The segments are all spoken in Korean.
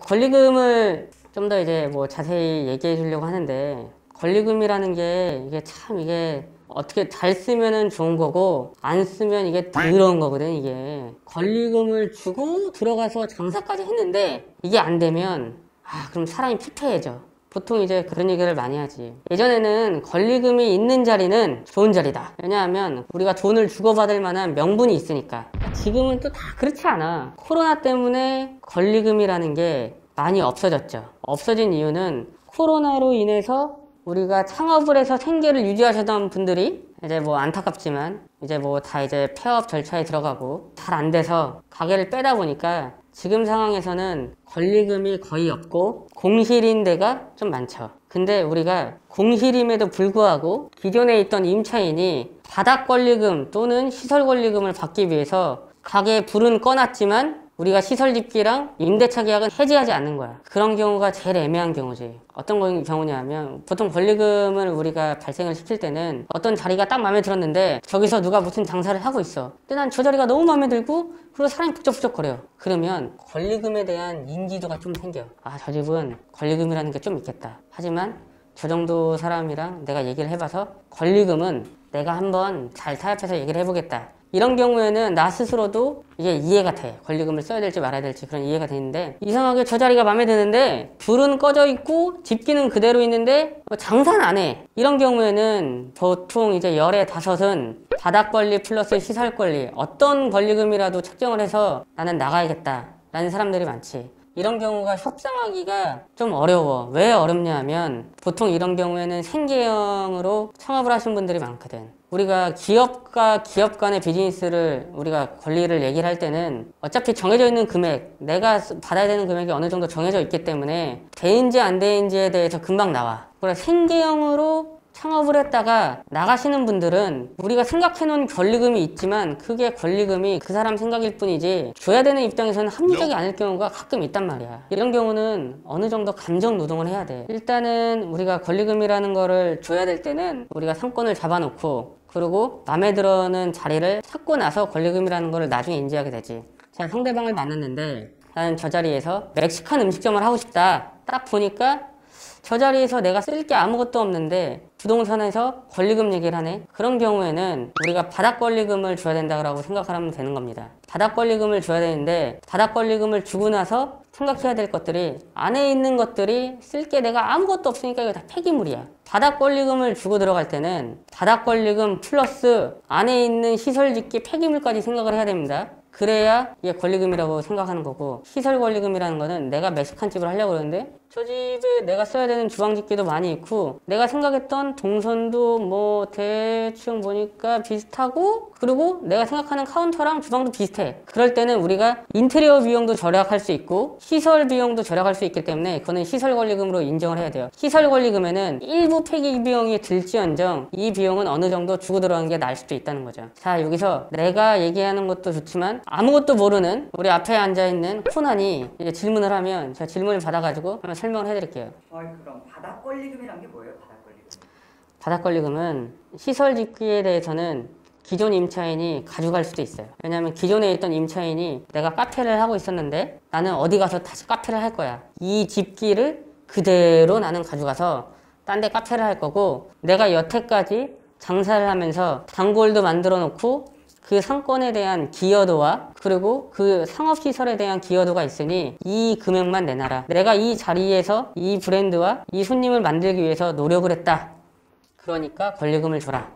권리금을 좀 더 이제 뭐 자세히 얘기해 주려고 하는데, 권리금이라는 게 이게 참 이게 어떻게 잘 쓰면은 좋은 거고 안 쓰면 이게 더러운 거거든. 이게 권리금을 주고 들어가서 장사까지 했는데 이게 안 되면 그럼 사람이 피폐해져. 보통 이제 그런 얘기를 많이 하지. 예전에는 권리금이 있는 자리는 좋은 자리다. 왜냐하면 우리가 돈을 주고받을 만한 명분이 있으니까. 지금은 또 다 그렇지 않아. 코로나 때문에 권리금이라는 게 많이 없어졌죠. 없어진 이유는 코로나로 인해서 우리가 창업을 해서 생계를 유지하셨던 분들이 이제 뭐 안타깝지만 이제 뭐 다 이제 폐업 절차에 들어가고 잘 안 돼서 가게를 빼다 보니까 지금 상황에서는 권리금이 거의 없고 공실인 데가 좀 많죠. 근데 우리가 공실임에도 불구하고 기존에 있던 임차인이 바닥 권리금 또는 시설 권리금을 받기 위해서 가게에 불은 꺼놨지만 우리가 시설 집기랑 임대차 계약은 해지하지 않는 거야. 그런 경우가 제일 애매한 경우지. 어떤 경우냐면 보통 권리금을 우리가 발생을 시킬 때는 어떤 자리가 딱 마음에 들었는데 저기서 누가 무슨 장사를 하고 있어. 근데 난 저 자리가 너무 마음에 들고 그리고 사람이 북적북적거려. 그러면 권리금에 대한 인지도가 좀 생겨. 저 집은 권리금이라는 게 좀 있겠다. 하지만 저 정도 사람이랑 내가 얘기를 해봐서 권리금은 내가 한번 잘 타협해서 얘기를 해보겠다. 이런 경우에는 나 스스로도 이게 이해가 돼. 권리금을 써야 될지 말아야 될지 그런 이해가 되는데, 이상하게 저 자리가 마음에 드는데 불은 꺼져 있고 집기는 그대로 있는데 장사는 안 해. 이런 경우에는 보통 이제 열의 다섯은 바닥 권리 플러스 시설 권리, 어떤 권리금이라도 책정을 해서 나는 나가야겠다 라는 사람들이 많지. 이런 경우가 협상하기가 좀 어려워. 왜 어렵냐 하면 보통 이런 경우에는 생계형으로 창업을 하신 분들이 많거든. 우리가 기업과 기업 간의 비즈니스를 우리가 권리를 얘기를 할 때는 어차피 정해져 있는 금액, 내가 받아야 되는 금액이 어느 정도 정해져 있기 때문에 되는지 안 되는지에 대해서 금방 나와. 그래서 생계형으로 창업을 했다가 나가시는 분들은 우리가 생각해놓은 권리금이 있지만 그게 권리금이 그 사람 생각일 뿐이지 줘야 되는 입장에서는 합리적이 않을 경우가 가끔 있단 말이야. 이런 경우는 어느 정도 감정 노동을 해야 돼. 일단은 우리가 권리금이라는 거를 줘야 될 때는 우리가 상권을 잡아놓고 그리고 마음에 들어는 자리를 찾고 나서 권리금이라는 거를 나중에 인지하게 되지. 제가 상대방을 만났는데 나는 저 자리에서 멕시칸 음식점을 하고 싶다. 딱 보니까 저 자리에서 내가 쓸 게 아무것도 없는데 부동산에서 권리금 얘기를 하네. 그런 경우에는 우리가 바닥 권리금을 줘야 된다고 생각하면 되는 겁니다. 바닥 권리금을 줘야 되는데 바닥 권리금을 주고 나서 생각해야 될 것들이 안에 있는 것들이 쓸 게 내가 아무것도 없으니까 이거 다 폐기물이야. 바닥 권리금을 주고 들어갈 때는 바닥 권리금 플러스 안에 있는 시설 짓기 폐기물까지 생각을 해야 됩니다. 그래야 이게 권리금이라고 생각하는 거고, 시설 권리금이라는 거는 내가 멕시칸 집을 하려고 그러는데 저 집에 내가 써야 되는 주방집기도 많이 있고 내가 생각했던 동선도 뭐 대충 보니까 비슷하고 그리고 내가 생각하는 카운터랑 주방도 비슷해. 그럴 때는 우리가 인테리어 비용도 절약할 수 있고 시설 비용도 절약할 수 있기 때문에 그거는 시설 권리금으로 인정을 해야 돼요. 시설 권리금에는 일부 폐기 비용이 들지언정 이 비용은 어느 정도 주고 들어가는 게 나을 수도 있다는 거죠. 자, 여기서 내가 얘기하는 것도 좋지만 아무것도 모르는 우리 앞에 앉아있는 코난이 이제 질문을 하면 제가 질문을 받아가지고 한번 설명을 해드릴게요. 그럼 바닥 권리금이란 게 뭐예요? 바닥 권리금? 바닥 권리금은 시설 짓기에 대해서는 기존 임차인이 가져갈 수도 있어요. 왜냐하면 기존에 있던 임차인이 내가 카페를 하고 있었는데 나는 어디 가서 다시 카페를 할 거야. 이 집기를 그대로 나는 가져가서 딴 데 카페를 할 거고, 내가 여태까지 장사를 하면서 단골도 만들어 놓고 그 상권에 대한 기여도와 그리고 그 상업시설에 대한 기여도가 있으니 이 금액만 내놔라. 내가 이 자리에서 이 브랜드와 이 손님을 만들기 위해서 노력을 했다. 그러니까 권리금을 줘라.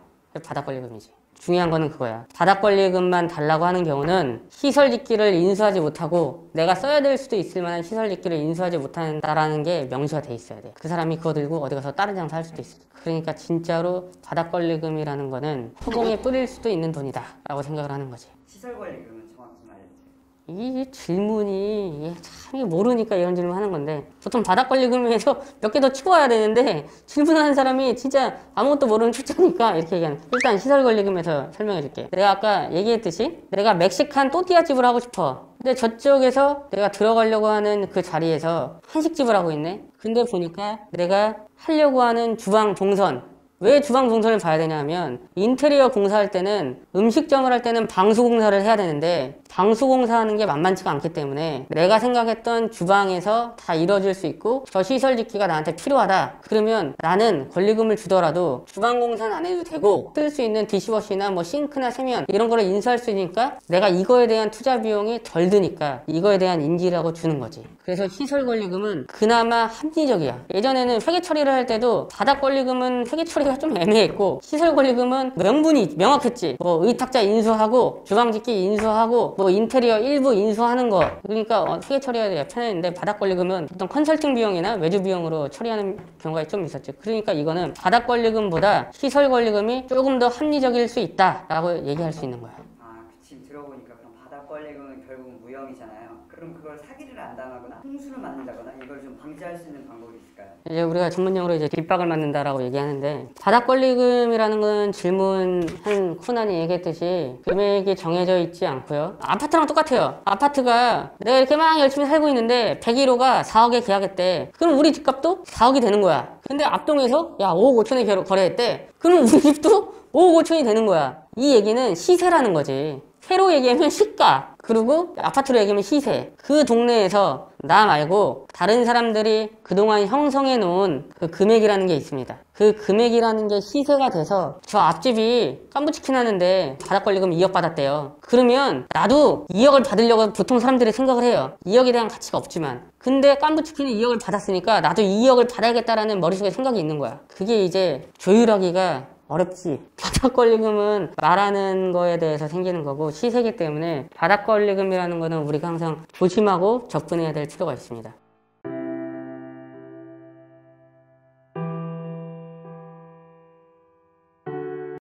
바닥 권리금이지. 중요한 거는 그거야. 바닥 권리금만 달라고 하는 경우는 시설 짓기를 인수하지 못하고 내가 써야 될 수도 있을 만한 시설 짓기를 인수하지 못한다라는 게 명시가 돼 있어야 돼. 그 사람이 그거 들고 어디 가서 다른 장사 할 수도 있어. 그러니까 진짜로 바닥 권리금이라는 거는 허공에 뿌릴 수도 있는 돈이다 라고 생각을 하는 거지. 시설 권리금은 정확히 좀 알려주세요. 이 질문이 참 모르니까 이런 질문 하는 건데, 보통 바닥 권리금에서 몇 개 더 치고 와야 되는데 질문하는 사람이 진짜 아무것도 모르는 초짜니까 이렇게 얘기하는. 일단 시설 권리금에서 설명해 줄게. 내가 아까 얘기했듯이 내가 멕시칸 또띠아 집을 하고 싶어. 근데 저쪽에서 내가 들어가려고 하는 그 자리에서 한식집을 하고 있네. 근데 보니까 내가 하려고 하는 주방 동선, 왜 주방 동선을 봐야 되냐 하면 인테리어 공사할 때는 음식점을 할 때는 방수 공사를 해야 되는데 방수 공사하는 게 만만치가 않기 때문에 내가 생각했던 주방에서 다 이루어질 수 있고 저 시설 짓기가 나한테 필요하다. 그러면 나는 권리금을 주더라도 주방 공사는 안 해도 되고 쓸 수 있는 디시워시나 뭐 싱크나 세면 이런 거를 인수할 수 있으니까 내가 이거에 대한 투자 비용이 덜 드니까 이거에 대한 인지라고 주는 거지. 그래서 시설 권리금은 그나마 합리적이야. 예전에는 회계 처리를 할 때도 바닥 권리금은 회계 처리가 좀 애매했고 시설 권리금은 명분이 명확했지. 뭐 의탁자 인수하고 주방 짓기 인수하고 뭐 인테리어 일부 인수하는 거. 그러니까 회계 처리가 편했는데 바닥 권리금은 어떤 컨설팅 비용이나 외주 비용으로 처리하는 경우가 좀 있었지. 그러니까 이거는 바닥 권리금보다 시설 권리금이 조금 더 합리적일 수 있다라고 얘기할 수 있는 거야. 아, 지금 들어보니까 그럼 바닥 권리금은 결국은 무형이잖아요. 그럼 그걸 사기를 안 당하거나 홍수를 맞는다거나 이걸 좀 방지할 수 있는 방법이 있을까요? 이제 우리가 전문용어로 이제 뒷박을 맞는다라고 얘기하는데 바닥 권리금이라는 건 질문 한 코난이 얘기했듯이 금액이 정해져 있지 않고요. 아파트랑 똑같아요. 아파트가 내가 이렇게 막 열심히 살고 있는데 101호가 4억에 계약했대. 그럼 우리 집값도 4억이 되는 거야. 근데 앞동에서 야 5억 5천에 거래했대. 그럼 우리 집도 5억 5천이 되는 거야. 이 얘기는 시세라는 거지. 회로 얘기하면 시가, 그리고 아파트로 얘기하면 시세. 그 동네에서 나 말고 다른 사람들이 그동안 형성해 놓은 그 금액이라는 게 있습니다. 그 금액이라는 게 시세가 돼서 저 앞집이 깐부치킨 하는데 바닥 권리금 2억 받았대요. 그러면 나도 2억을 받으려고 보통 사람들이 생각을 해요. 2억에 대한 가치가 없지만. 근데 깐부치킨이 2억을 받았으니까 나도 2억을 받아야겠다라는 머릿속에 생각이 있는 거야. 그게 이제 조율하기가 어렵지. 바닥 권리금은 말하는 거에 대해서 생기는 거고 시세기 때문에 바닥 권리금이라는 거는 우리가 항상 조심하고 접근해야 될 필요가 있습니다.